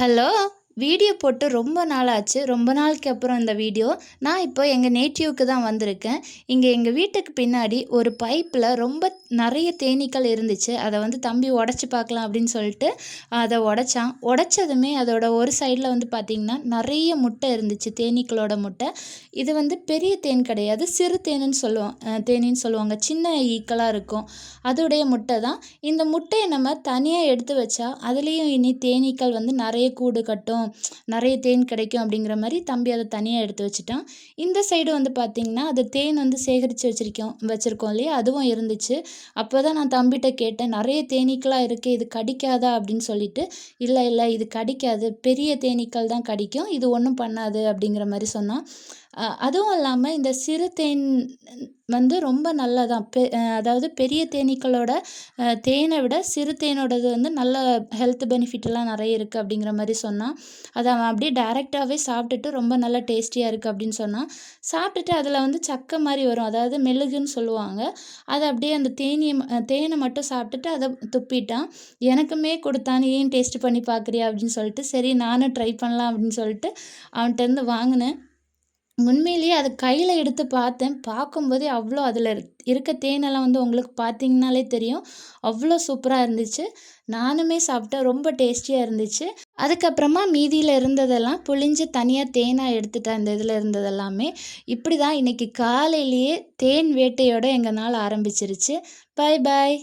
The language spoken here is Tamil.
ஹலோ! வீடியோ போட்டு ரொம்ப நாள் ஆச்சு. ரொம்ப நாளுக்கு அப்புறம் இந்த வீடியோ. நான் இப்போ எங்க நேட்டிவ்க்கு தான் வந்திருக்கேன். இங்க எங்க வீட்டுக்கு பின்னாடி ஒரு பைப்ல ரொம்ப நெறைய தேனீக்கள் இருந்துச்சு. அத வந்து தம்பி உடைச்சு பார்க்கலாம் அப்படின்னு சொல்லிட்டு அத உடைச்சான். உடைச்சதுமே அதோட ஒரு சைடுல வந்து பார்த்தீங்கன்னா, நெறைய முட்டை இருந்துச்சு. தேனீக்களோட முட்டை. இது வந்து பெரிய தேன் கிடையாது. சிறு தேனுன்னு சொல்லுவோம். தேனீன்னு சொல்லுவாங்க. சின்ன ஈக்களா இருக்கும். அதோடைய முட்டை தான். இந்த முட்டைய நம்ம தனியா எடுத்து வச்சா, அதுலயும் இனி தேனீக்கள் வந்து நெறைய கூடு கட்டும். நெறைய தேன் கிடைக்கும் அப்படிங்கிற மாரி தம்பி அத தனியா எடுத்து வச்சுட்டான். இந்த சைடு வந்து பார்த்தீங்கன்னா, அது தேன் வந்து சேகரிச்சு வச்சிருக்கோம் இல்லையா? அதுவும் இருந்துச்சு. அப்பதான் நான் தம்பிட்ட கேட்டேன், "நெறைய தேனீக்களா இருக்கே, இது கடிக்காதா?" அப்படின்னு சொல்லிட்டு. "இல்ல, இல்ல இது கடிக்காது. பெரிய தேனீக்கள் தான் கடிக்கும். இது ஒண்ணும் பண்ணாது." அப்படிங்கிற மாரி சொன்னான். அதுவும் இல்லாம இந்த சிறு தேன் வந்து ரொம்ப நல்லதாம். அதாவது பெரிய தேனீக்களோட தேனை விட சிறு தேனோடது வந்து நல்ல ஹெல்த் பெனிஃபிட்லாம் நெறைய இருக்கு அப்படிங்கிற மாரி சொன்னான். அத அவன் அப்படியே டைரக்ட்டாவே சாப்பிட்டுட்டு ரொம்ப நல்லா டேஸ்டியா இருக்கு அப்படின்னு சொன்னான். சாப்பிட்டுட்டு அதில வந்து சக்க மாரி வரும். அதாவது மெழுகுன்னு சொல்லுவாங்க. அத அப்படியே அந்த தேனை மட்டும் சாப்பிட்டுட்டு அத துப்பிட்டான். எனக்குமே குடுத்தான். "நீயும் டேஸ்ட் பண்ணி பார்க்குறியா?" அப்படின்னு சொல்லிட்டு, சரி நானும் ட்ரை பண்ணலாம் அப்படின்னு சொல்லிட்டு அவன்ட்டருந்து வாங்குனேன். உண்மையிலேயே அத கையில எடுத்து பார்த்தேன். பார்க்கும்போதே அவ்ளோ அதில இருக்க தேனெல்லாம் வந்து உங்களுக்கு பார்த்தீங்கன்னாலே தெரியும். அவ்ளோ சூப்பரா இருந்துச்சு. நானுமே சாப்பிட்டேன். ரொம்ப டேஸ்டியா இருந்துச்சு. அதுக்கப்புறமா மீதியில இருந்ததெல்லாம் புழிஞ்சு தனியா தேனா எடுத்துட்டேன் அந்த இதில இருந்ததெல்லாமே. இப்படி தான் இன்னைக்கு காலையிலேயே தேன் வேட்டையோட எங்க நாள் ஆரம்பிச்சிருச்சு. பாய் பாய்.